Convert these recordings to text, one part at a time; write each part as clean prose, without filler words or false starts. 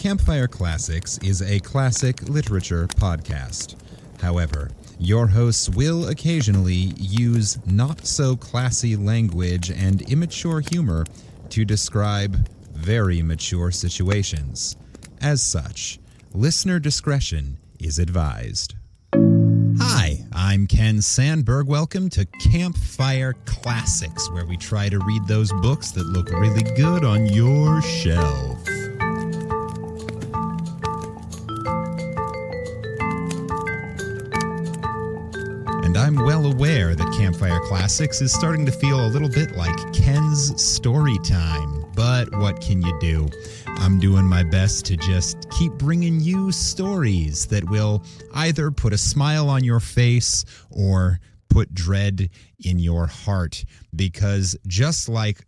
Campfire Classics is a classic literature podcast. However, your hosts will occasionally use not-so-classy language and immature humor to describe very mature situations. As such, listener discretion is advised. Hi, I'm Ken Sandberg. Welcome to Campfire Classics, where we try to read those books that look really good on your shelf. And I'm well aware that Campfire Classics is starting to feel a little bit like Ken's story time. But what can you do? I'm doing my best to just keep bringing you stories that will either put a smile on your face or put dread in your heart. Because just like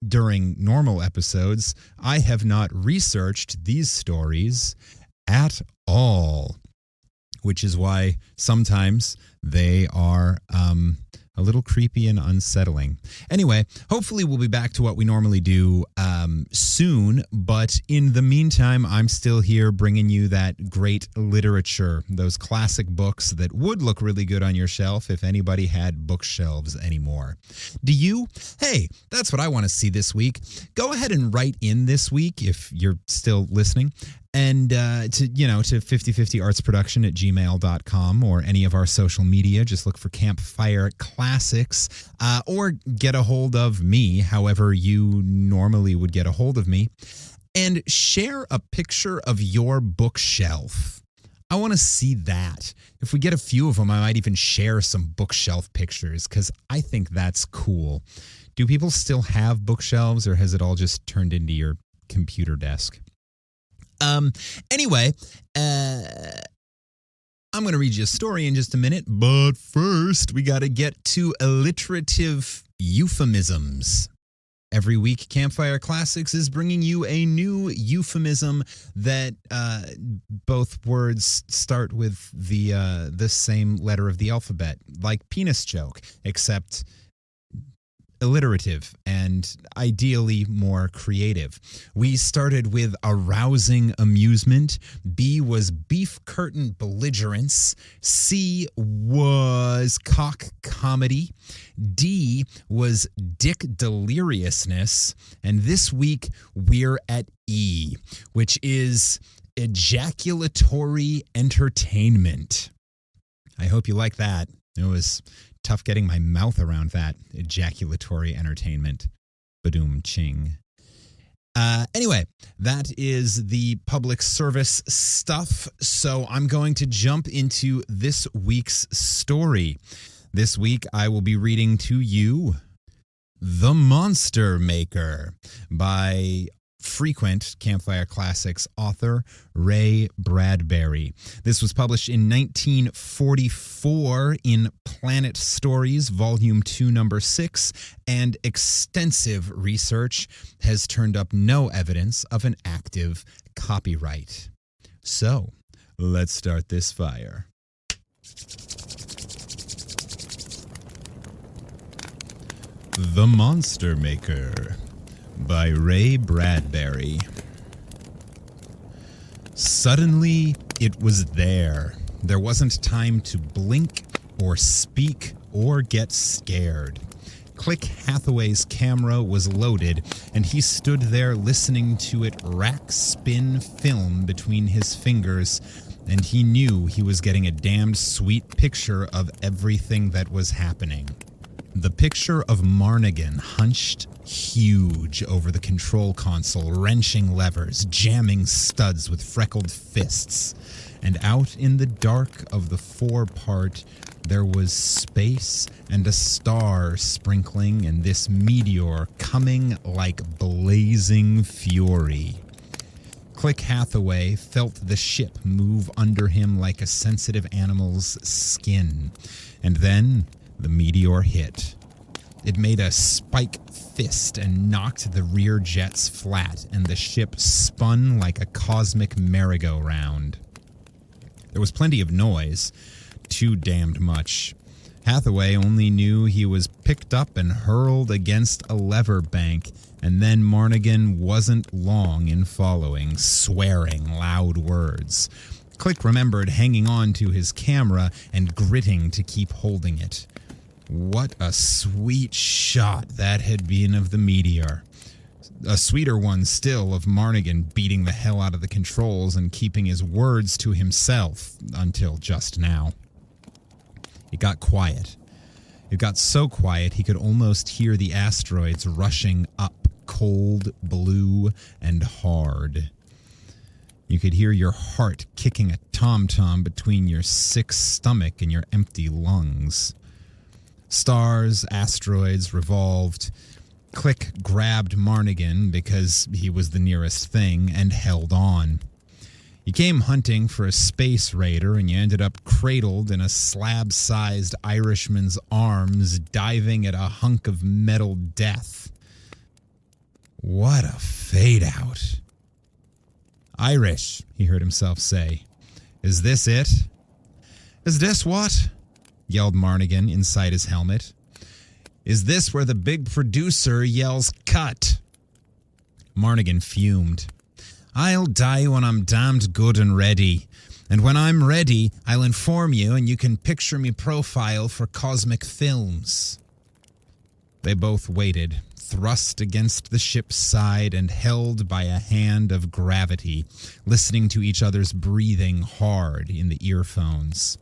during normal episodes, I have not researched these stories at all. Which is why sometimes they are a little creepy and unsettling. Anyway, hopefully we'll be back to what we normally do soon. But in the meantime, I'm still here bringing you that great literature, those classic books that would look really good on your shelf if anybody had bookshelves anymore. Do you? Hey, that's what I want to see this week. Go ahead and write in this week if you're still listening. And to 5050artsproduction@gmail.com or any of our social media. Just look for Campfire Classics or get a hold of me, however you normally would get a hold of me, and share a picture of your bookshelf. I want to see that. If we get a few of them, I might even share some bookshelf pictures because I think that's cool. Do people still have bookshelves, or has it all just turned into your computer desk? Anyway, I'm going to read you a story in just a minute, but first we got to get to alliterative euphemisms. Every week, Campfire Classics is bringing you a new euphemism that both words start with the same letter of the alphabet, like penis joke, except alliterative and ideally more creative. We started with arousing amusement. B was beef curtain belligerence. C was cock comedy. D was dick deliriousness. And this week we're at E, which is ejaculatory entertainment. I hope you like that. It was tough getting my mouth around that. Ejaculatory entertainment. Badoom ching. Anyway, that is the public service stuff. So I'm going to jump into this week's story. This week I will be reading to you The Monster Maker by frequent Campfire Classics author Ray Bradbury. This was published in 1944 in Planet Stories, Volume 2, Number 6, and extensive research has turned up no evidence of an active copyright. So, let's start this fire. The Monster Maker by Ray Bradbury. Suddenly, it was there. There wasn't time to blink or speak or get scared. Click Hathaway's camera was loaded, and he stood there listening to it rack spin film between his fingers, and he knew he was getting a damned sweet picture of everything that was happening. The picture of Marnigan hunched huge over the control console, wrenching levers, jamming studs with freckled fists. And out in the dark of the forepart, there was space and a star sprinkling, and this meteor coming like blazing fury. Click Hathaway felt the ship move under him like a sensitive animal's skin. And then the meteor hit. It made a spike fist and knocked the rear jets flat, and the ship spun like a cosmic merry-go-round. There was plenty of noise, too damned much. Hathaway only knew he was picked up and hurled against a lever bank, And then Marnigan wasn't long in following, swearing loud words. Click remembered hanging on to his camera and gritting to keep holding it. What a sweet shot that had been of the meteor. A sweeter one still of Marnigan beating the hell out of the controls and keeping his words to himself until just now. It got quiet. It got so quiet he could almost hear the asteroids rushing up, cold, blue, and hard. You could hear your heart kicking a tom-tom between your sick stomach and your empty lungs. Stars, asteroids revolved. Click grabbed Marnigan because he was the nearest thing and held on. You came hunting for a space raider and you ended up cradled in a slab-sized Irishman's arms, diving at a hunk of metal death. What a fade-out. Irish, he heard himself say. Is this it? Is this what? Yelled Marnigan inside his helmet. Is this where the big producer yells cut? Marnigan fumed. I'll die when I'm damned good and ready. And when I'm ready, I'll inform you and you can picture me profile for cosmic films. They both waited, thrust against the ship's side and held by a hand of gravity, listening to each other's breathing hard in the earphones.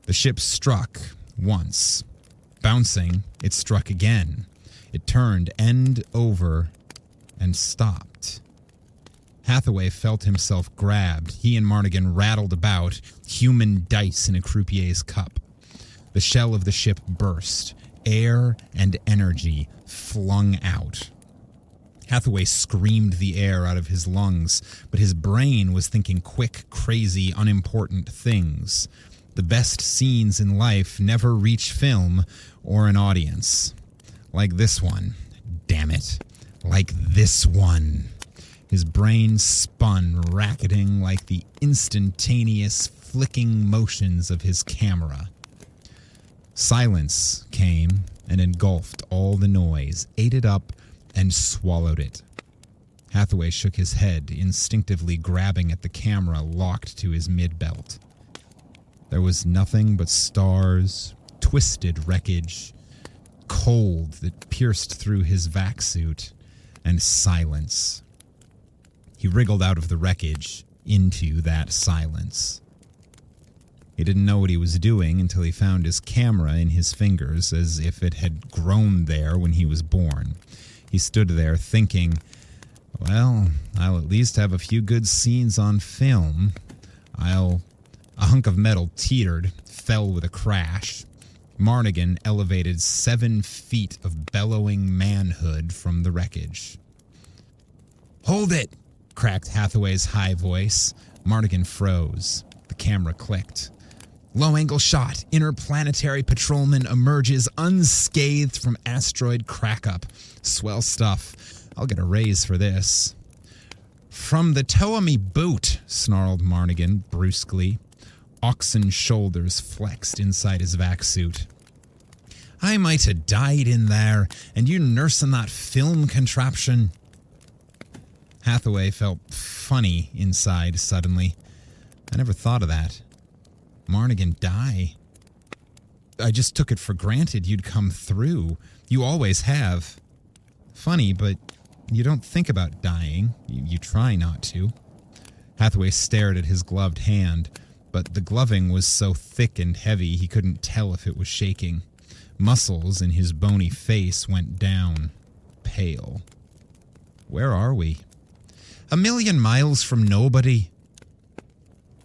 The ship struck once. Bouncing, it struck again. It turned end over and stopped. Hathaway felt himself grabbed. He and Marnigan rattled about, human dice in a croupier's cup. The shell of the ship burst. Air and energy flung out. Hathaway screamed the air out of his lungs, but his brain was thinking quick, crazy, unimportant things. The best scenes in life never reach film or an audience. Like this one. Damn it. Like this one. His brain spun, racketing like the instantaneous flicking motions of his camera. Silence came and engulfed all the noise, ate it up, and swallowed it. Hathaway shook his head, instinctively grabbing at the camera locked to his mid-belt. There was nothing but stars, twisted wreckage, cold that pierced through his vac suit, and silence. He wriggled out of the wreckage into that silence. He didn't know what he was doing until he found his camera in his fingers as if it had grown there when he was born. He stood there thinking, well, I'll at least have a few good scenes on film. A hunk of metal teetered, fell with a crash. Marnigan elevated 7 feet of bellowing manhood from the wreckage. Hold it! Cracked Hathaway's high voice. Marnigan froze. The camera clicked. Low-angle shot. Interplanetary patrolman emerges unscathed from asteroid crack-up. Swell stuff. I'll get a raise for this. From the toe of me boot, snarled Marnigan brusquely. Oxen shoulders flexed inside his vac suit. I might have died in there, and you nursing that film contraption. Hathaway felt funny inside suddenly. I never thought of that. Marnigan die? I just took it for granted you'd come through. You always have. Funny, but you don't think about dying. You try not to. Hathaway stared at his gloved hand, but the gloving was so thick and heavy he couldn't tell if it was shaking. Muscles in his bony face went down, pale. Where are we? 1,000,000 miles from nobody.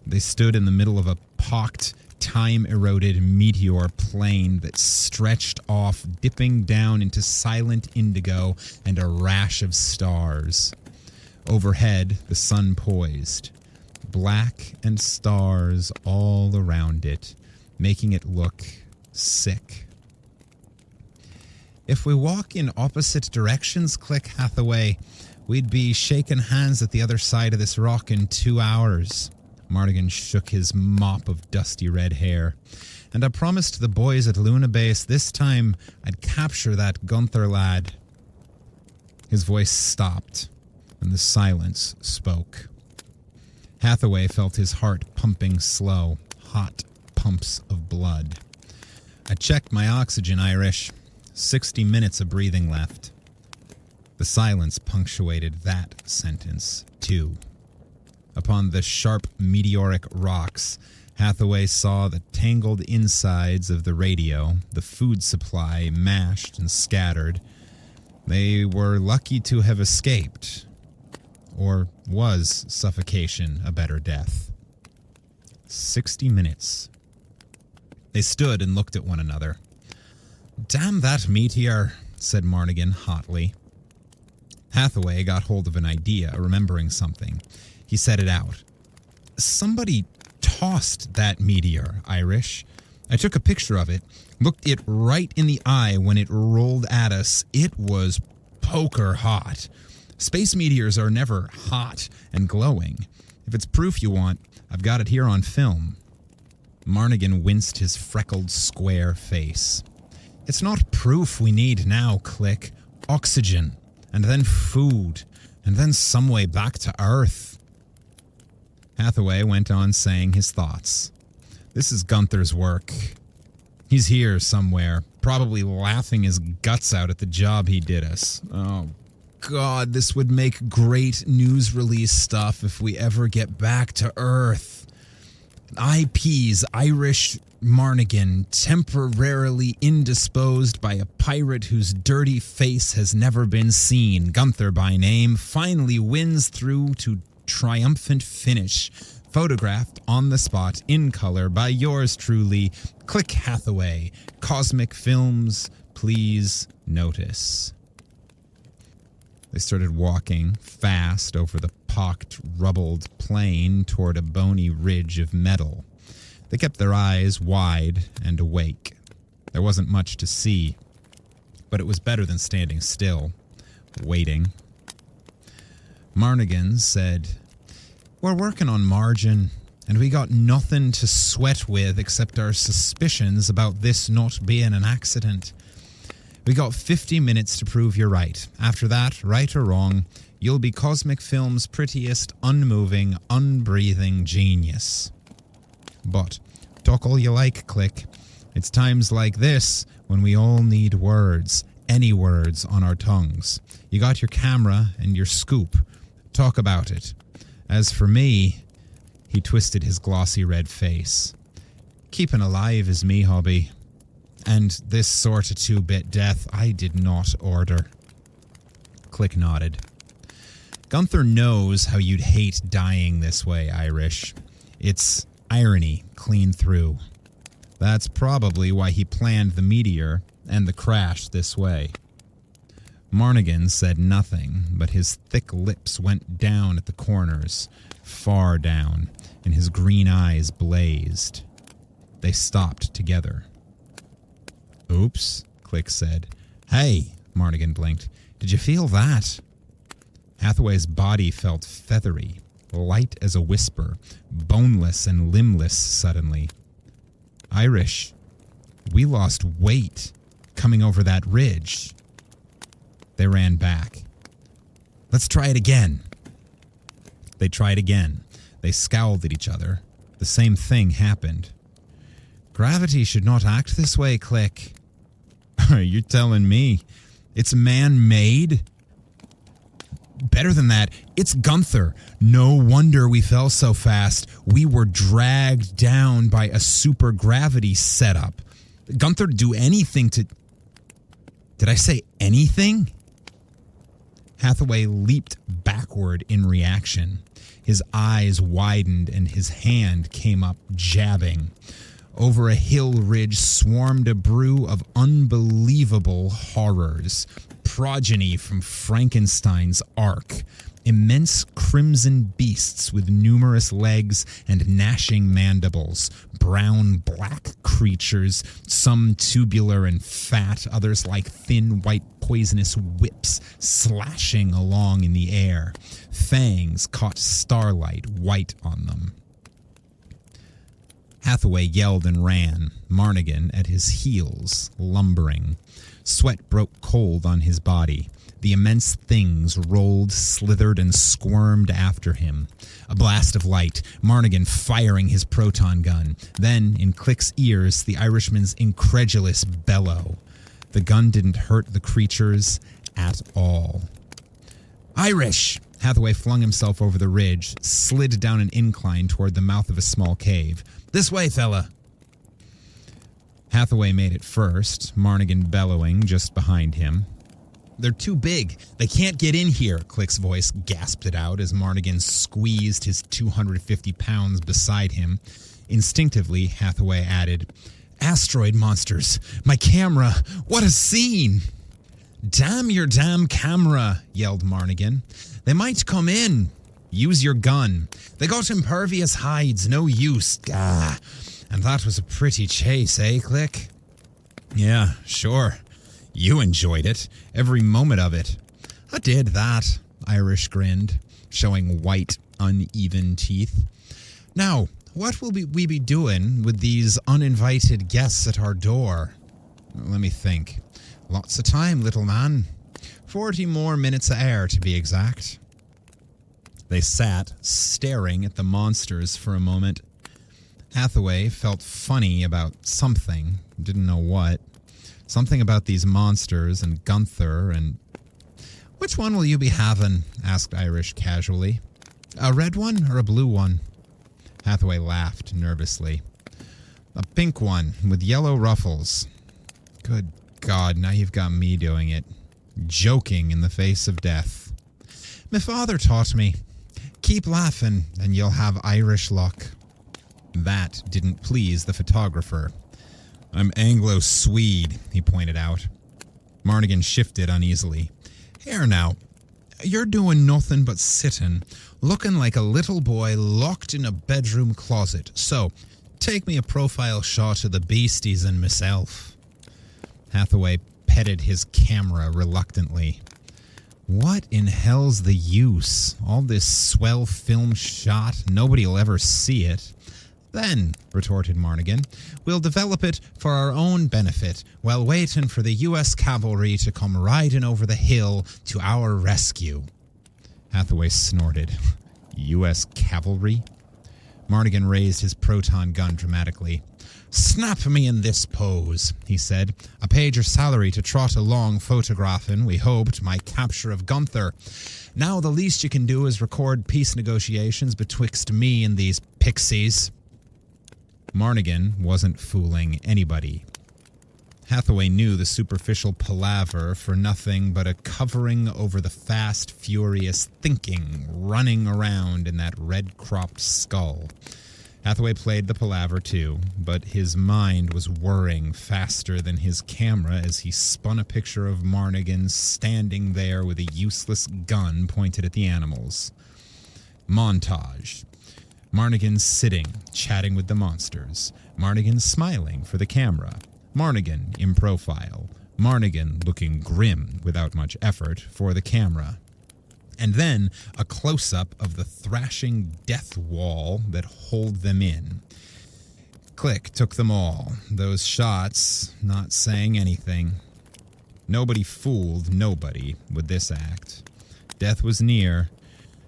They stood in the middle of a pocked, time-eroded meteor plain that stretched off, dipping down into silent indigo and a rash of stars. Overhead, the sun poised. Black and stars all around it, making it look sick. If we walk in opposite directions, click Hathaway, we'd be shaking hands at the other side of this rock in 2 hours. Marnigan shook his mop of dusty red hair. And I promised the boys at Luna Base this time I'd capture that Gunther lad. His voice stopped, and the silence spoke. Hathaway felt his heart pumping slow, hot pumps of blood. I checked my oxygen, Irish. 60 minutes of breathing left. The silence punctuated that sentence, too. Upon the sharp, meteoric rocks, Hathaway saw the tangled insides of the radio, the food supply mashed and scattered. They were lucky to have escaped. Or was suffocation a better death? 60 minutes. They stood and looked at one another. "Damn that meteor," said Marnigan hotly. Hathaway got hold of an idea, remembering something. He said it out. "Somebody tossed that meteor, Irish. I took a picture of it, looked it right in the eye when it rolled at us. It was poker hot. Space meteors are never hot and glowing. If it's proof you want, I've got it here on film." Marnigan winced his freckled square face. "It's not proof we need now, Click. Oxygen, and then food, and then some way back to Earth." Hathaway went on saying his thoughts. "This is Gunther's work. He's here somewhere, probably laughing his guts out at the job he did us. Oh, God, this would make great news release stuff if we ever get back to Earth. IP's Irish Marnigan, temporarily indisposed by a pirate whose dirty face has never been seen, Gunther by name, finally wins through to triumphant finish. Photographed on the spot in color by yours truly, Click Hathaway. Cosmic Films, please notice." They started walking fast over the pocked, rubbled plain toward a bony ridge of metal. They kept their eyes wide and awake. There wasn't much to see, but it was better than standing still, waiting. Marnigan said, "We're working on margin, and we got nothing to sweat with except our suspicions about this not being an accident. We got 50 minutes to prove you're right. After that, right or wrong, you'll be Cosmic Film's prettiest, unmoving, unbreathing genius. But talk all you like, Click. It's times like this when we all need words, any words on our tongues. You got your camera and your scoop. Talk about it. As for me," he twisted his glossy red face, "keeping alive is me hobby. And this sort of two-bit death I did not order." Click nodded. "Gunther knows how you'd hate dying this way, Irish. It's irony clean through. That's probably why he planned the meteor and the crash this way." Marnigan said nothing, but his thick lips went down at the corners, far down, and his green eyes blazed. They stopped together. "Oops," Click said. "Hey," Marnigan blinked. "Did you feel that?" Hathaway's body felt feathery, light as a whisper, boneless and limbless suddenly. "Irish, we lost weight coming over that ridge." They ran back. "Let's try it again." They tried again. They scowled at each other. The same thing happened. "Gravity should not act this way, Click." "You're telling me. It's man-made?" "Better than that, it's Gunther. No wonder we fell so fast. We were dragged down by a supergravity setup. Gunther'd do anything to..." Did I say anything? Hathaway leaped backward in reaction. His eyes widened and his hand came up, jabbing. Over a hill ridge swarmed a brew of unbelievable horrors, progeny from Frankenstein's Ark, immense crimson beasts with numerous legs and gnashing mandibles, brown-black creatures, some tubular and fat, others like thin white poisonous whips slashing along in the air. Fangs caught starlight white on them. Hathaway yelled and ran, Marnigan at his heels, lumbering. Sweat broke cold on his body. The immense things rolled, slithered, and squirmed after him. A blast of light, Marnigan firing his proton gun. Then, in Click's ears, the Irishman's incredulous bellow. The gun didn't hurt the creatures at all. Irish! Hathaway flung himself over the ridge, slid down an incline toward the mouth of a small cave. This way, fella! Hathaway made it first, Marnigan bellowing just behind him. They're too big. They can't get in here, Click's voice gasped it out as Marnigan squeezed his 250 pounds beside him. Instinctively, Hathaway added, Asteroid monsters! My camera! What a scene! Damn your damn camera, yelled Marnigan. They might come in. Use your gun. They got impervious hides, no use. Gah. And that was a pretty chase, eh, Click? Yeah, sure. You enjoyed it. Every moment of it. I did that, Irish grinned, showing white, uneven teeth. Now, what will we be doing with these uninvited guests at our door? Let me think. Lots of time, little man. 40 more minutes of air, to be exact. They sat, staring at the monsters for a moment. Hathaway felt funny about something, didn't know what. Something about these monsters and Gunther and... Which one will you be having? Asked Irish casually. A red one or a blue one? Hathaway laughed nervously. A pink one with yellow ruffles. Good God, now you've got me doing it. Joking in the face of death. My father taught me. Keep laughing and you'll have Irish luck. That didn't please the photographer. I'm Anglo-Swede, he pointed out. Marnigan shifted uneasily. Here now, you're doing nothing but sitting, looking like a little boy locked in a bedroom closet. So, take me a profile shot of the beasties and myself. Hathaway petted his camera reluctantly. What in hell's the use? All this swell film shot, nobody'll ever see it. Then, retorted Marnigan, we'll develop it for our own benefit while waiting for the U.S. cavalry to come riding over the hill to our rescue. Hathaway snorted. U.S. cavalry? Marnigan raised his proton gun dramatically. Snap me in this pose, he said. I paid your salary to trot along photographing, we hoped, my capture of Gunther. Now the least you can do is record peace negotiations betwixt me and these pixies. Marnigan wasn't fooling anybody. Hathaway knew the superficial palaver for nothing but a covering over the fast, furious thinking running around in that red-cropped skull. Hathaway played the palaver too, but his mind was whirring faster than his camera as he spun a picture of Marnigan standing there with a useless gun pointed at the animals. Montage. Marnigan sitting, chatting with the monsters. Marnigan smiling for the camera. Marnigan in profile. Marnigan looking grim without much effort for the camera. And then a close-up of the thrashing death wall that holed them in. Click took them all, those shots not saying anything. Nobody fooled nobody with this act. Death was near,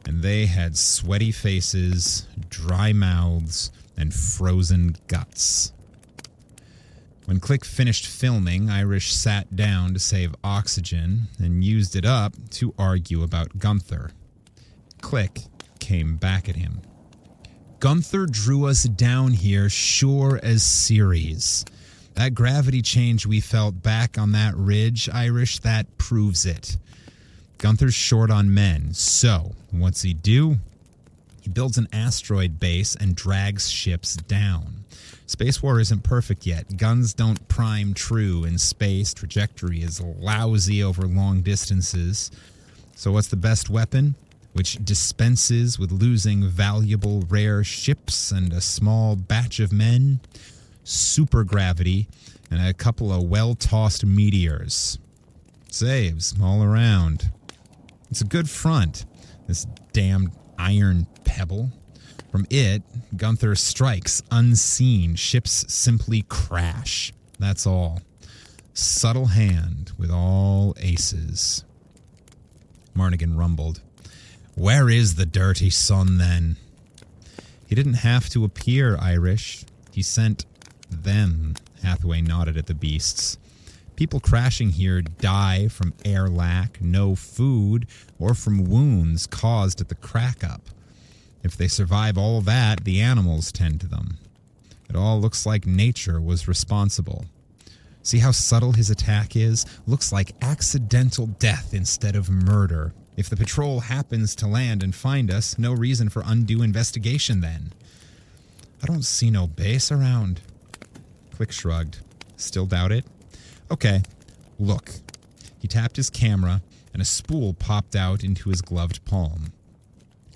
and they had sweaty faces, dry mouths, and frozen guts. When Click finished filming, Irish sat down to save oxygen and used it up to argue about Gunther. Click came back at him. Gunther drew us down here sure as Ceres. That gravity change we felt back on that ridge, Irish, that proves it. Gunther's short on men, so what's he do? He builds an asteroid base and drags ships down. Space war isn't perfect yet. Guns don't prime true in space. Trajectory is lousy over long distances. So what's the best weapon? Which dispenses with losing valuable rare ships and a small batch of men? Supergravity and a couple of well-tossed meteors. Saves all around. It's a good front, this damned iron pebble. From it, Gunther strikes unseen. Ships simply crash. That's all. Subtle hand with all aces. Marnigan rumbled. Where is the dirty son, then? He didn't have to appear, Irish. He sent them. Hathaway nodded at the beasts. People crashing here die from air lack, no food, or from wounds caused at the crack-up. If they survive all that, the animals tend to them. It all looks like nature was responsible. See how subtle his attack is? Looks like accidental death instead of murder. If the patrol happens to land and find us, no reason for undue investigation then. I don't see no base around. Click shrugged. Still doubt it? Okay, look. He tapped his camera, and a spool popped out into his gloved palm.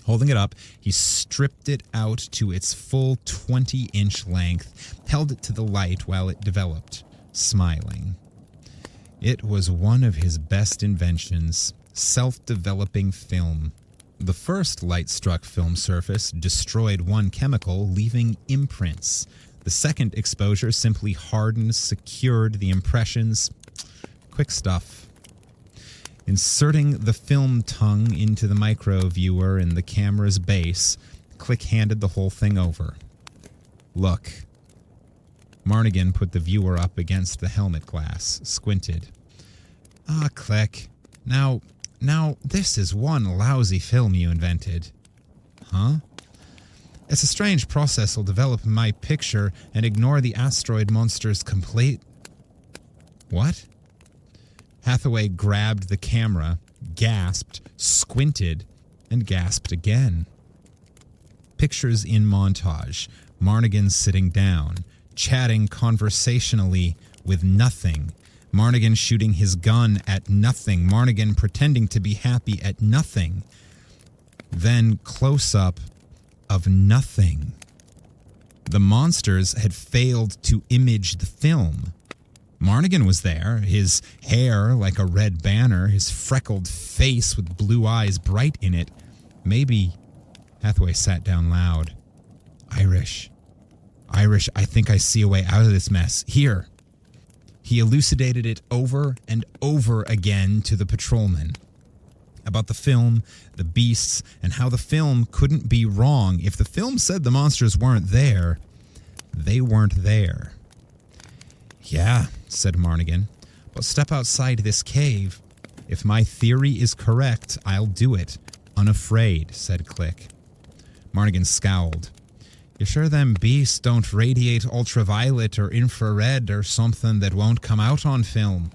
Holding it up, he stripped it out to its full 20-inch length, held it to the light while it developed, smiling. It was one of his best inventions, self-developing film. The first light-struck film surface destroyed one chemical, leaving imprints. The second exposure simply hardened, secured the impressions. Quick stuff. Inserting the film tongue into the micro viewer in the camera's base, Click handed the whole thing over. Look. Marnigan put the viewer up against the helmet glass, squinted. Ah, Click. Now, this is one lousy film you invented. Huh? It's a strange process will develop my picture and ignore the asteroid monster's complete... What? Hathaway grabbed the camera, gasped, squinted, and gasped again. Pictures in montage. Marnigan sitting down, chatting conversationally with nothing. Marnigan shooting his gun at nothing. Marnigan pretending to be happy at nothing. Then close-up of nothing. The monsters had failed to image the film. Marnigan was there, his hair like a red banner, his freckled face with blue eyes bright in it. Maybe... Hathaway sat down loud. Irish, I think I see a way out of this mess. Here. He elucidated it over and over again to the patrolman. About the film, the beasts, and how the film couldn't be wrong. If the film said the monsters weren't there, they weren't there. Yeah, said Marnigan, but step outside this cave. If my theory is correct, I'll do it. Unafraid, said Click. Marnigan scowled. You sure them beasts don't radiate ultraviolet or infrared or something that won't come out on film?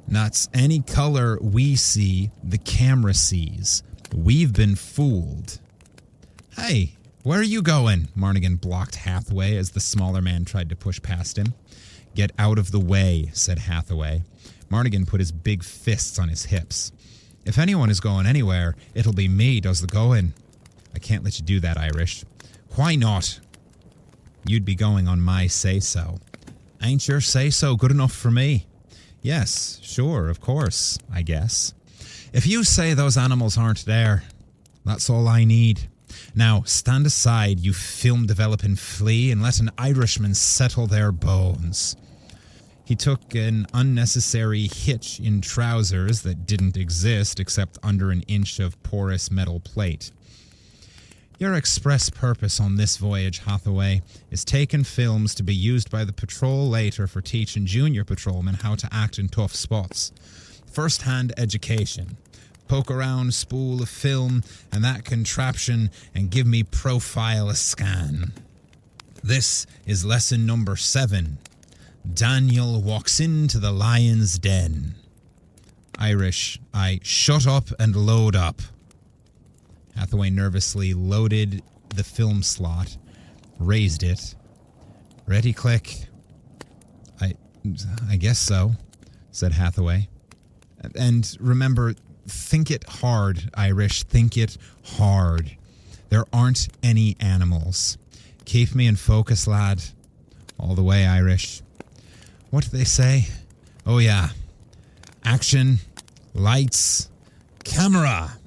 Not any color we see, the camera sees. We've been fooled. Hey, where are you going? Marnigan blocked Hathaway as the smaller man tried to push past him. Get out of the way, said Hathaway. Marnigan put his big fists on his hips. If anyone is going anywhere, it'll be me does the going. I can't let you do that, Irish. Why not? You'd be going on my say-so. Ain't your say-so good enough for me? Yes, sure, of course, I guess. If you say those animals aren't there, that's all I need. Now, stand aside, you film-developing flea, and let an Irishman settle their bones. He took an unnecessary hitch in trousers that didn't exist except under an inch of porous metal plate. Your express purpose on this voyage, Hathaway, is taking films to be used by the patrol later for teaching junior patrolmen how to act in tough spots. First-hand education. Poke around, spool of film, and that contraption, and give me profile a scan. This is lesson number 7. Daniel walks into the lion's den. Irish, I shut up and load up. Hathaway nervously loaded the film slot, raised it. Ready, Click? I guess so, said Hathaway. And remember, think it hard, Irish. Think it hard. There aren't any animals. Keep me in focus, lad. All the way, Irish. What do they say? Oh, yeah. Action, lights, camera.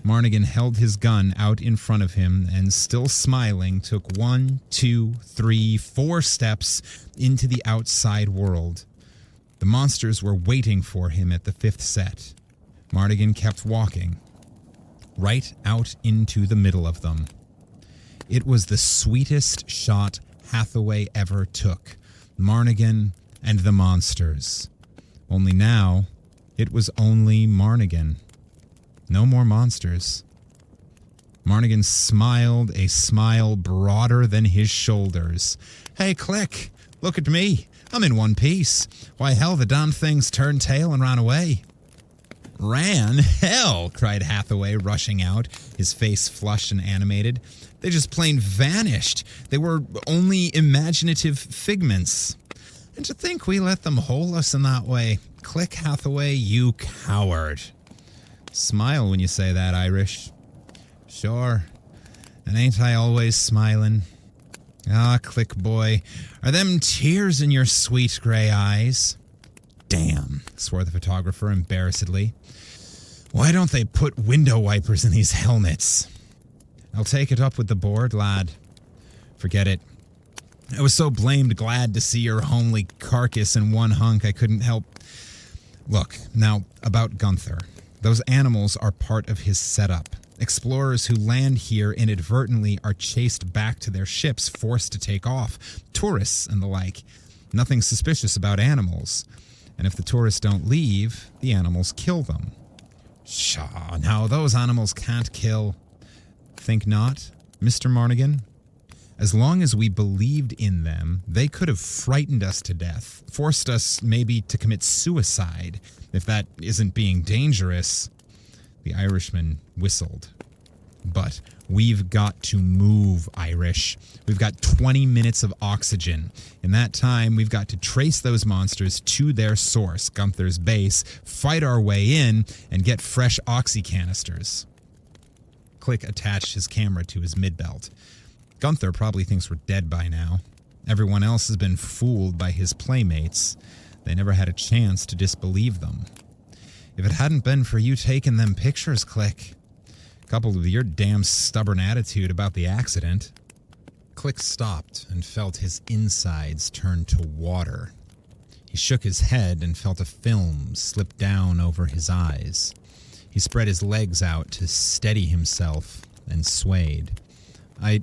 Marnigan held his gun out in front of him and, still smiling, took 1, 2, 3, 4 steps into the outside world. The monsters were waiting for him at the 5th set. Mardigan kept walking, right out into the middle of them. It was the sweetest shot Hathaway ever took. Marnigan and the monsters. Only now, it was only Marnigan. No more monsters. Marnigan smiled a smile broader than his shoulders. Hey, Click, look at me. I'm in one piece. Why, hell, the damn things turned tail and ran away. Ran? Hell, cried Hathaway, rushing out, his face flushed and animated. They just plain vanished. They were only imaginative figments. And to think we let them hold us in that way. Click, Hathaway, you coward. Smile when you say that, Irish. Sure. And ain't I always smiling? Ah, Click boy, are them tears in your sweet grey eyes? Damn, swore the photographer embarrassedly. Why don't they put window wipers in these helmets? I'll take it up with the board, lad. Forget it. I was so blamed glad to see your homely carcass in one hunk I couldn't help. Look, now, about Gunther. Those animals are part of his setup. Explorers who land here inadvertently are chased back to their ships, forced to take off. Tourists and the like. Nothing suspicious about animals. And if the tourists don't leave, the animals kill them. Pshaw, now those animals can't kill. Think not, Mr. Marnigan? As long as we believed in them, they could have frightened us to death, forced us maybe to commit suicide, if that isn't being dangerous. The Irishman whistled. But we've got to move, Irish. We've got 20 minutes of oxygen. In that time, we've got to trace those monsters to their source, Gunther's base, fight our way in, and get fresh oxy canisters. Click attached his camera to his mid-belt. Gunther probably thinks we're dead by now. Everyone else has been fooled by his playmates. They never had a chance to disbelieve them. If it hadn't been for you taking them pictures, Click, coupled with your damn stubborn attitude about the accident. Click stopped and felt his insides turn to water. He shook his head and felt a film slip down over his eyes. He spread his legs out to steady himself and swayed. I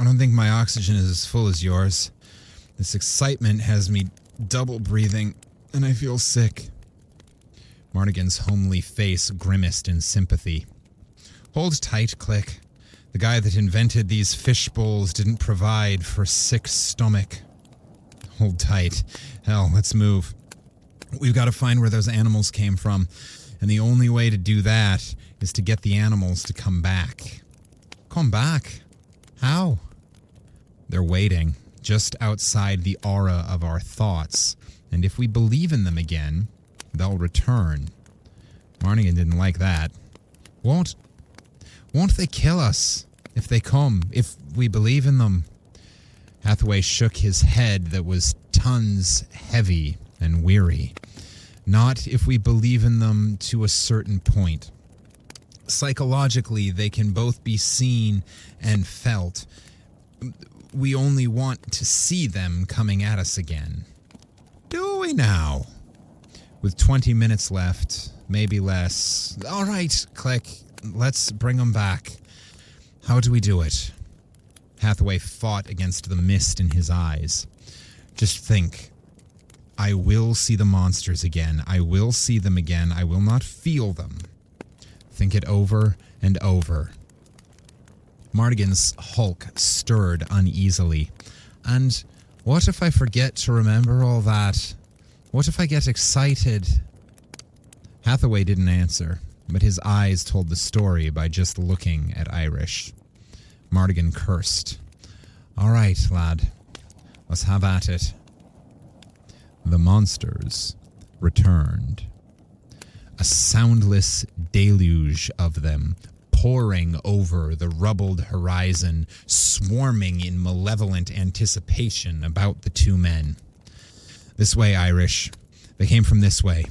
don't think my oxygen is as full as yours. This excitement has me double breathing, and I feel sick. Marnigan's homely face grimaced in sympathy. Hold tight, Click. The guy that invented these fish bowls didn't provide for sick stomach. Hold tight. Hell, let's move. We've got to find where those animals came from, and the only way to do that is to get the animals to come back. Come back? How? They're waiting, just outside the aura of our thoughts, and if we believe in them again, they'll return. Marnigan didn't like that. Won't they kill us if they come, if we believe in them? Hathaway shook his head that was tons heavy and weary. Not if we believe in them to a certain point. Psychologically, they can both be seen and felt. We only want to see them coming at us again. Do we now? With 20 minutes left, maybe less. All right, Click, let's bring them back. How do we do it? Hathaway fought against the mist in his eyes. Just think. I will see the monsters again. I will see them again. I will not feel them. Think it over and over. Mardigan's hulk stirred uneasily. And what if I forget to remember all that? What if I get excited? Hathaway didn't answer, but his eyes told the story by just looking at Irish. Mardigan cursed. All right, lad. Let's have at it. The monsters returned. A soundless deluge of them, pouring over the rubbled horizon, swarming in malevolent anticipation about the two men. This way, Irish. They came from this way.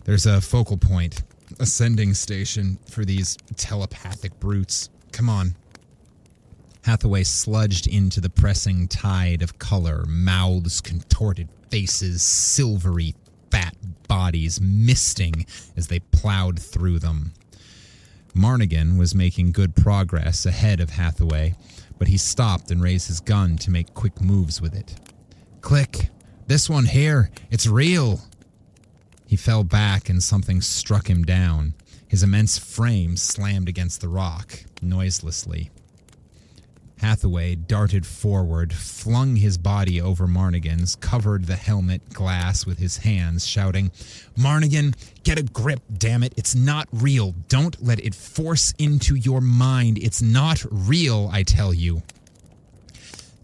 There's a focal point, a sending station for these telepathic brutes. Come on. Hathaway sludged into the pressing tide of color, mouths contorted, faces silvery, fat bodies misting as they plowed through them. Marnigan was making good progress ahead of Hathaway, but he stopped and raised his gun to make quick moves with it. Click! This one here! It's real! He fell back and something struck him down. His immense frame slammed against the rock, noiselessly. Hathaway darted forward, flung his body over Marnigan's, covered the helmet glass with his hands, shouting, "Marnigan, get a grip, damn it! It's not real! Don't let it force into your mind! It's not real, I tell you!"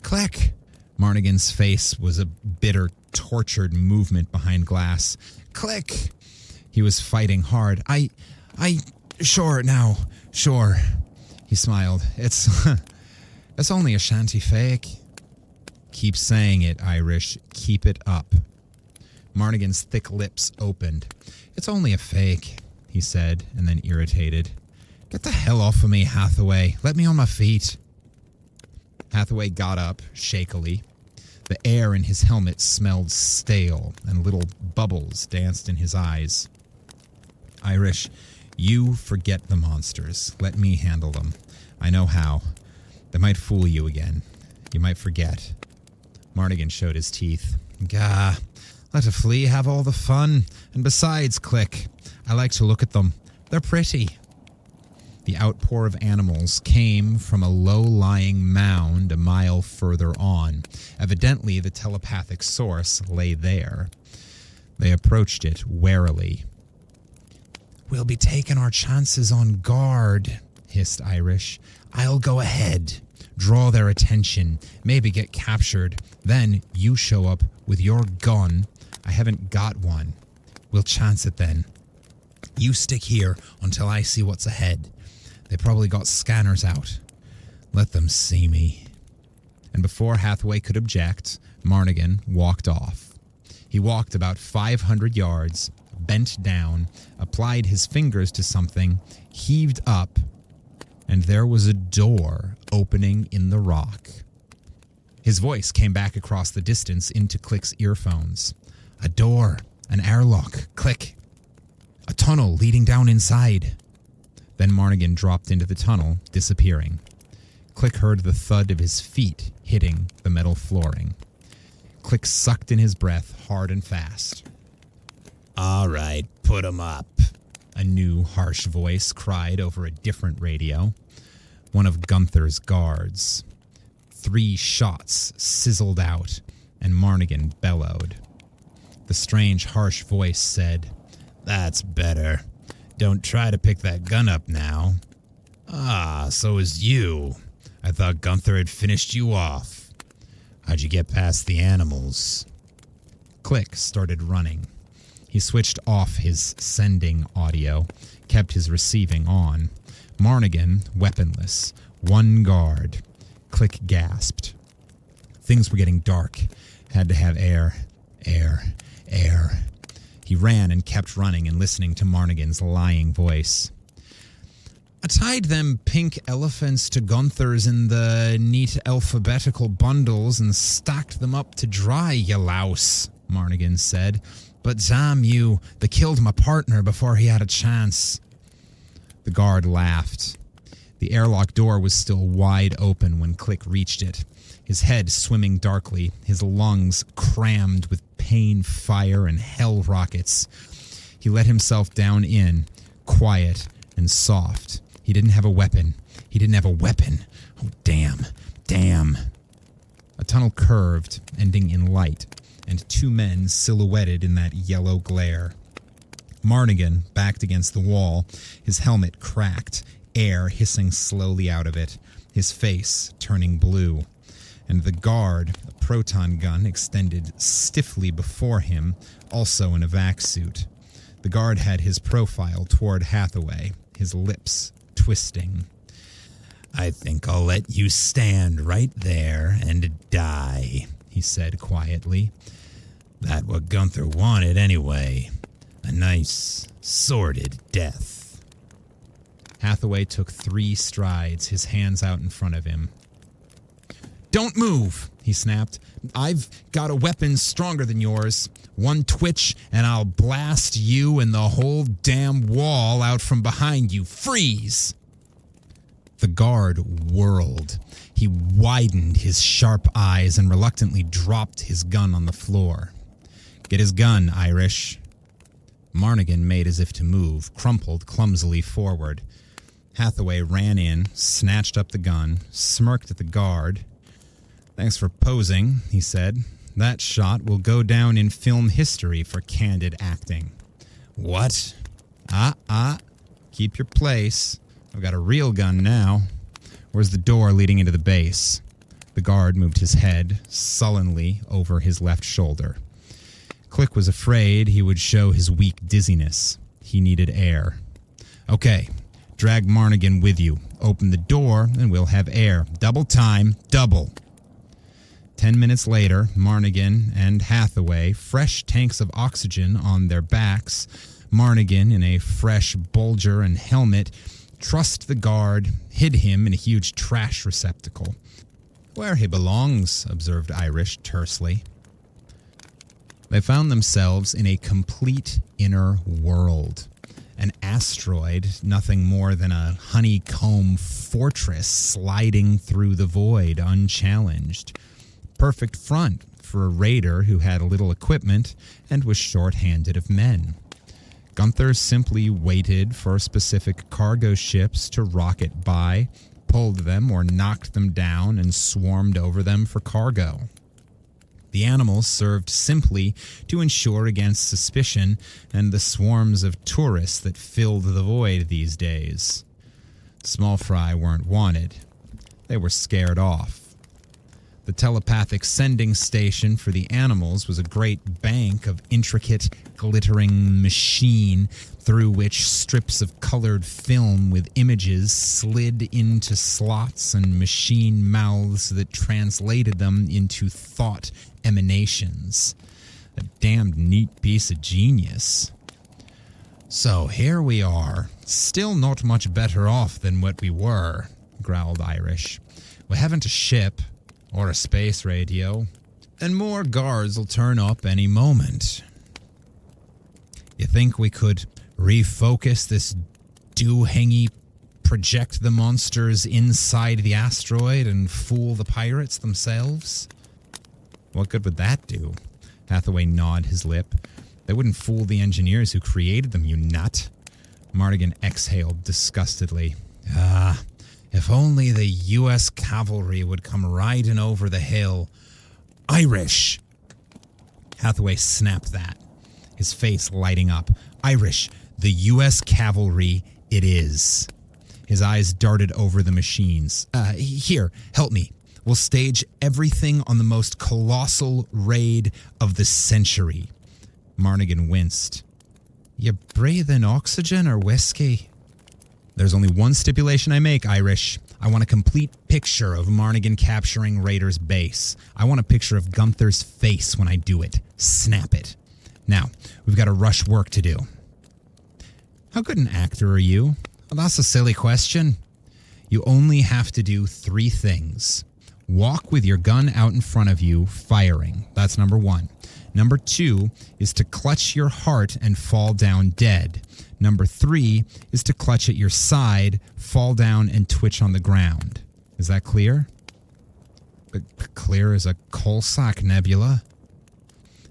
Click! Marnigan's face was a bitter, tortured movement behind glass. Click! He was fighting hard. Sure now, sure. He smiled. It's only a shanty fake. Keep saying it, Irish. Keep it up. Marnigan's thick lips opened. It's only a fake, he said, and then irritated. Get the hell off of me, Hathaway. Let me on my feet. Hathaway got up, shakily. The air in his helmet smelled stale, and little bubbles danced in his eyes. Irish, you forget the monsters. Let me handle them. I know how. They might fool you again. You might forget. Marnigan showed his teeth. Gah, let a flea have all the fun. And besides, Click, I like to look at them. They're pretty. The outpour of animals came from a low-lying mound a mile further on. Evidently, the telepathic source lay there. They approached it warily. We'll be taking our chances on guard, hissed Irish. I'll go ahead, draw their attention, maybe get captured. Then you show up with your gun. I haven't got one. We'll chance it then. You stick here until I see what's ahead. They probably got scanners out. Let them see me. And before Hathaway could object, Marnigan walked off. He walked about 500 yards, bent down, applied his fingers to something, heaved up, and there was a door opening in the rock. His voice came back across the distance into Click's earphones. A door, an airlock, Click. A tunnel leading down inside. Then Marnigan dropped into the tunnel, disappearing. Click heard the thud of his feet hitting the metal flooring. Click sucked in his breath hard and fast. All right, put 'em up. A new, harsh voice cried over a different radio. One of Gunther's guards. 3 shots sizzled out, and Marnigan bellowed. The strange, harsh voice said, That's better. Don't try to pick that gun up now. Ah, so is you. I thought Gunther had finished you off. How'd you get past the animals? Click started running. He switched off his sending audio, kept his receiving on. Marnigan, weaponless, one guard. Click gasped. Things were getting dark. Had to have air. He ran and kept running and listening to Marnigan's lying voice. I tied them pink elephants to Gunther's in the neat alphabetical bundles and stacked them up to dry, you louse, Marnigan said. But damn you, they killed my partner before he had a chance. The guard laughed. The airlock door was still wide open when Click reached it, his head swimming darkly, his lungs crammed with pain, fire, and hell rockets. He let himself down in, quiet and soft. He didn't have a weapon. Oh, damn. A tunnel curved, ending in light, and 2 men silhouetted in that yellow glare. Marnigan backed against the wall, his helmet cracked, air hissing slowly out of it, his face turning blue. And the guard, a proton gun extended stiffly before him, also in a vac suit. The guard had his profile toward Hathaway, his lips twisting. I think I'll let you stand right there and die, he said quietly. That what Gunther wanted anyway. A nice, sordid death. Hathaway took 3 strides, his hands out in front of him. Don't move, he snapped. I've got a weapon stronger than yours. One twitch, and I'll blast you and the whole damn wall out from behind you. Freeze! The guard whirled. He widened his sharp eyes and reluctantly dropped his gun on the floor. Get his gun, Irish. Marnigan made as if to move, crumpled clumsily forward. Hathaway ran in, snatched up the gun, smirked at the guard. Thanks for posing, he said. That shot will go down in film history for candid acting. What? Keep your place. I've got a real gun now. Where's the door leading into the base? The guard moved his head sullenly over his left shoulder. Click was afraid he would show his weak dizziness. He needed air. Okay, drag Marnigan with you. Open the door and we'll have air. Double time, double. 10 minutes later, Marnigan and Hathaway, fresh tanks of oxygen on their backs, Marnigan in a fresh bulger and helmet, trussed the guard, hid him in a huge trash receptacle. Where he belongs, observed Irish tersely. They found themselves in a complete inner world. An asteroid, nothing more than a honeycomb fortress sliding through the void unchallenged. Perfect front for a raider who had little equipment and was short-handed of men. Gunther simply waited for specific cargo ships to rocket by, pulled them or knocked them down, and swarmed over them for cargo. The animals served simply to ensure against suspicion and the swarms of tourists that filled the void these days. Small fry weren't wanted. They were scared off. The telepathic sending station for the animals was a great bank of intricate, glittering machine through which strips of colored film with images slid into slots and machine mouths that translated them into thought emanations. A damned neat piece of genius. So here we are, still not much better off than what we were, growled Irish. We haven't a ship or a space radio, and more guards will turn up any moment. You think we could refocus this doohingy, project the monsters inside the asteroid, and fool the pirates themselves? What good would that do? Hathaway gnawed his lip. They wouldn't fool the engineers who created them, you nut. Marnigan exhaled disgustedly. If only the U.S. cavalry would come riding over the hill. Irish! Hathaway snapped that, his face lighting up. Irish, the U.S. cavalry it is. His eyes darted over the machines. Here, help me. We'll stage everything on the most colossal raid of the century. Marnigan winced. You breathing oxygen or whiskey? There's only one stipulation I make, Irish. I want a complete picture of Marnigan capturing Raider's base. I want a picture of Gunther's face when I do it. Snap it. Now, we've got a rush work to do. How good an actor are you? Well, that's a silly question. You only have to do 3 things. Walk with your gun out in front of you, firing. That's number 1. Number 2 is to clutch your heart and fall down dead. Number 3 is to clutch at your side, fall down, and twitch on the ground. Is that clear? Clear as a coal sack nebula.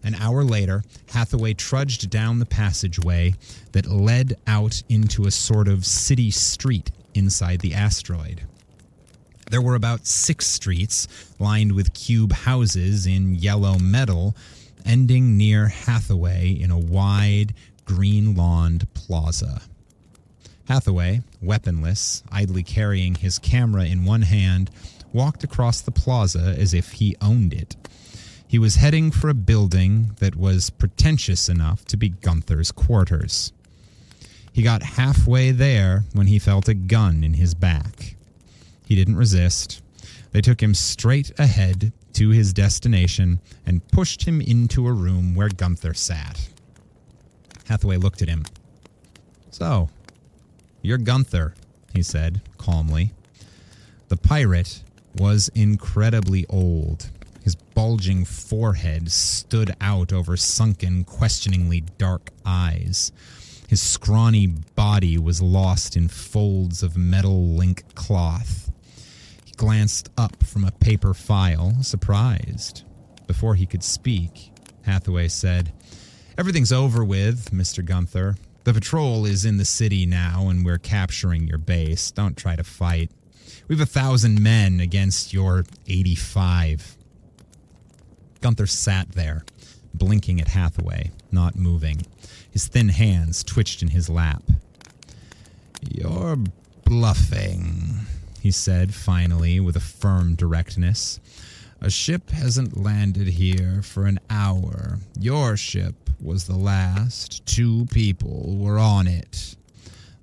An hour later, Hathaway trudged down the passageway that led out into a sort of city street inside the asteroid. There were about 6 streets lined with cube houses in yellow metal, ending near Hathaway in a wide, green-lawned plaza. Hathaway, weaponless, idly carrying his camera in one hand, walked across the plaza as if he owned it. He was heading for a building that was pretentious enough to be Gunther's quarters. He got halfway there when he felt a gun in his back. He didn't resist. They took him straight ahead to his destination and pushed him into a room where Gunther sat. Hathaway looked at him. So, you're Gunther, he said calmly. The pirate was incredibly old. His bulging forehead stood out over sunken, questioningly dark eyes. His scrawny body was lost in folds of metal link cloth. He glanced up from a paper file, surprised. Before he could speak, Hathaway said, "Everything's over with, Mr. Gunther. The patrol is in the city now, and we're capturing your base. Don't try to fight. We've 1,000 men against your 85. Gunther sat there, blinking at Hathaway, not moving. His thin hands twitched in his lap. "You're bluffing," he said finally with a firm directness. "A ship hasn't landed here for an hour. Your ship was the last. 2 people were on it.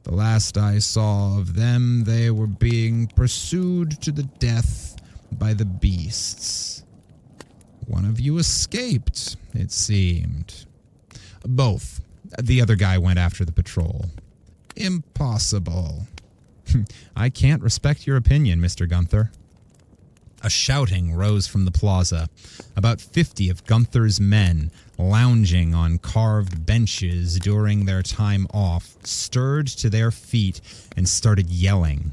The last I saw of them, they were being pursued to the death by the beasts. One of you escaped, it seemed." "Both. The other guy went after the patrol." "Impossible." "I can't respect your opinion, Mr. Gunther." A shouting rose from the plaza. About 50 of Gunther's men, lounging on carved benches during their time off, stirred to their feet and started yelling.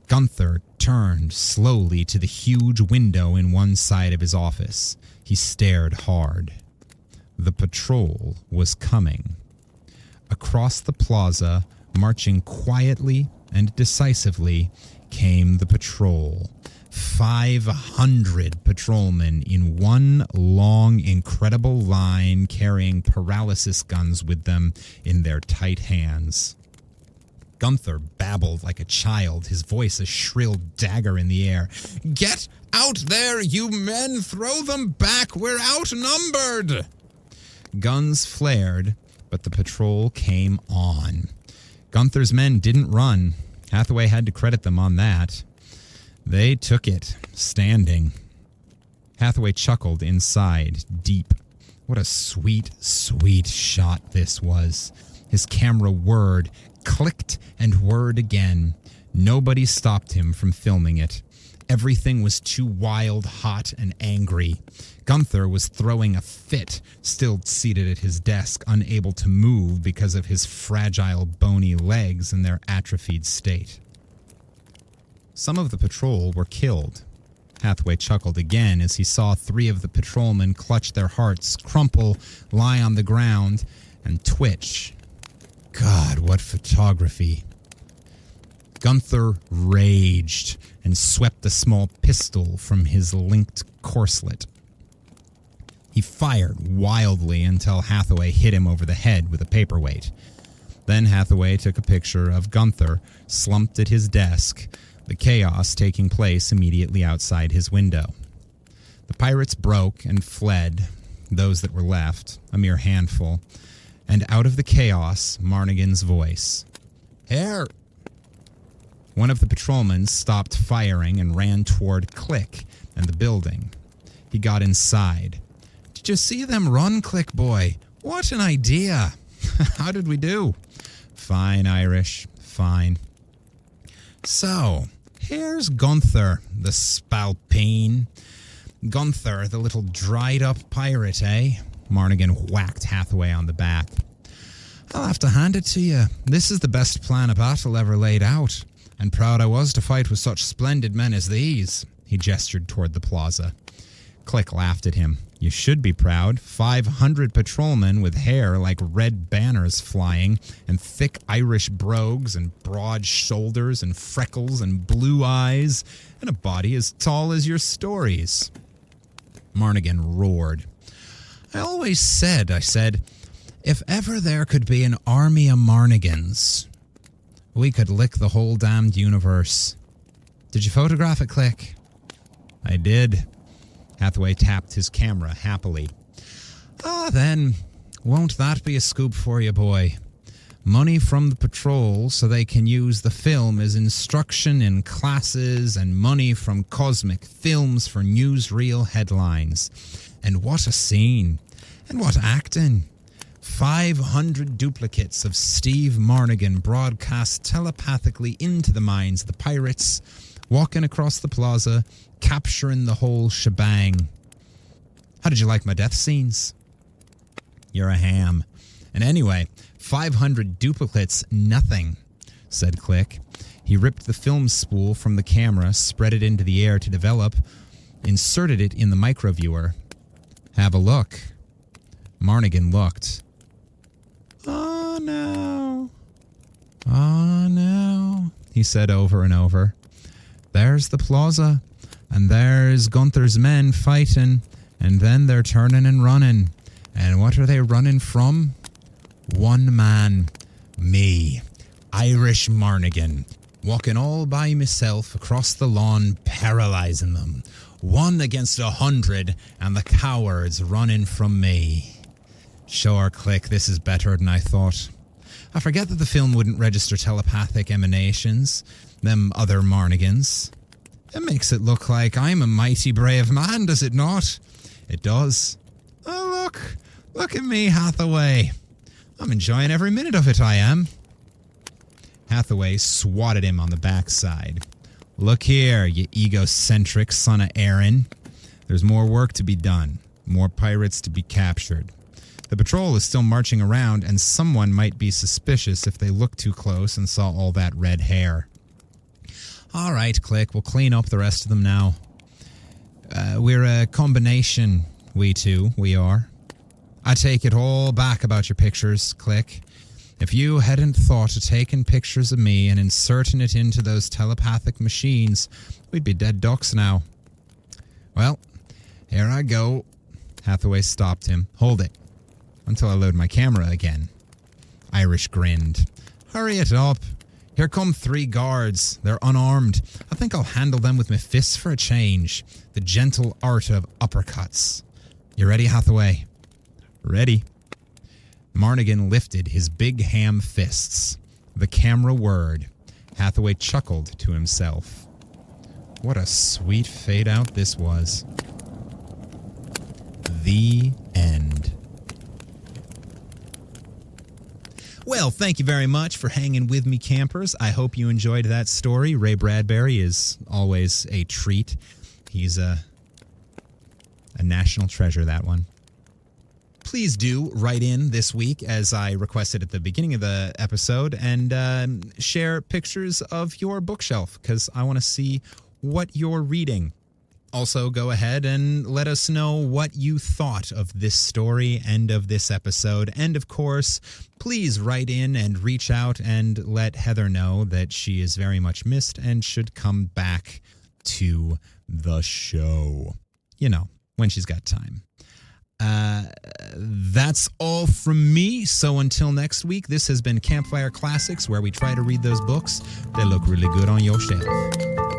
Gunther turned slowly to the huge window in one side of his office. He stared hard. The patrol was coming. Across the plaza, marching quietly and decisively, came the patrol. 500 patrolmen in one long, incredible line, carrying paralysis guns with them in their tight hands. Gunther babbled like a child, his voice a shrill dagger in the air. "Get out there, you men! Throw them back! We're outnumbered!" Guns flared, but the patrol came on. Gunther's men didn't run. Hathaway had to credit them on that. They took it, standing. Hathaway chuckled inside, deep. What a sweet, sweet shot this was. His camera whirred, clicked and whirred again. Nobody stopped him from filming it. Everything was too wild, hot, and angry. Gunther was throwing a fit, still seated at his desk, unable to move because of his fragile, bony legs and their atrophied state. Some of the patrol were killed. Hathaway chuckled again as he saw 3 of the patrolmen clutch their hearts, crumple, lie on the ground, and twitch. God, what photography. Gunther raged and swept a small pistol from his linked corselet. He fired wildly until Hathaway hit him over the head with a paperweight. Then Hathaway took a picture of Gunther slumped at his desk, the chaos taking place immediately outside his window. The pirates broke and fled, those that were left, a mere handful, and out of the chaos, Marnigan's voice. "Here!" One of the patrolmen stopped firing and ran toward Click and the building. He got inside. "Did you see them run, Click boy? What an idea! How did we do?" "Fine, Irish, fine." "So, here's Gunther, the spalpeen. Gunther, the little dried-up pirate, eh?" Marnigan whacked Hathaway on the back. "I'll have to hand it to you. This is the best plan of battle ever laid out. And proud I was to fight with such splendid men as these." He gestured toward the plaza. Click laughed at him. "You should be proud. 500 patrolmen with hair like red banners flying, and thick Irish brogues, and broad shoulders, and freckles, and blue eyes, and a body as tall as your stories." Marnigan roared. I said, if ever there could be an army of Marnigans, we could lick the whole damned universe. Did you photograph it, Click?" "I did." Hathaway tapped his camera happily. Then, won't that be a scoop for you, boy? Money from the patrol so they can use the film as instruction in classes, and money from Cosmic Films for newsreel headlines. And what a scene. And what acting. 500 duplicates of Steve Marnigan broadcast telepathically into the minds of the pirates, walking across the plaza, capturing the whole shebang. How did you like my death scenes? You're a ham. And anyway, 500 duplicates, nothing, said Click. He ripped the film spool from the camera, spread it into the air to develop, inserted it in the microviewer. Have a look. Marnigan looked. Oh no. Oh no, he said over and over. There's the plaza, and there's Gunther's men fighting, and then they're turning and running. And what are they running from? One man. Me. Irish Marnigan. Walking all by myself across the lawn, paralyzing them. 1 against 100, and the cowards running from me. Sure, Click, this is better than I thought. I forget that the film wouldn't register telepathic emanations, them other Marnigans. It makes it look like I'm a mighty brave man, does it not? It does. Oh, look at me, Hathaway. I'm enjoying every minute of it, I am. Hathaway swatted him on the backside. Look here, you egocentric son of Aaron. There's more work to be done, more pirates to be captured. The patrol is still marching around, and someone might be suspicious if they look too close and saw all that red hair. All right, Click, we'll clean up the rest of them now. We're a combination, we two, we are. I take it all back about your pictures, Click. If you hadn't thought of taking pictures of me and inserting it into those telepathic machines, we'd be dead ducks now. Well, here I go. Hathaway stopped him. Hold it. Until I load my camera again. Irish grinned. Hurry it up. Here come 3 guards. They're unarmed. I think I'll handle them with my fists for a change. The Gentle Art of Uppercuts. You ready, Hathaway? Ready. Marnigan lifted his big ham fists. The camera whirred. Hathaway chuckled to himself. What a sweet fade out this was. The end. Well, thank you very much for hanging with me, campers. I hope you enjoyed that story. Ray Bradbury is always a treat. He's a national treasure, that one. Please do write in this week, as I requested at the beginning of the episode, and share pictures of your bookshelf, because I want to see what you're reading. Also, go ahead and let us know what you thought of this story and of this episode. And, of course, please write in and reach out and let Heather know that she is very much missed and should come back to the show. You know, when she's got time. That's all from me. So until next week, this has been Campfire Classics, where we try to read those books that look really good on your shelf.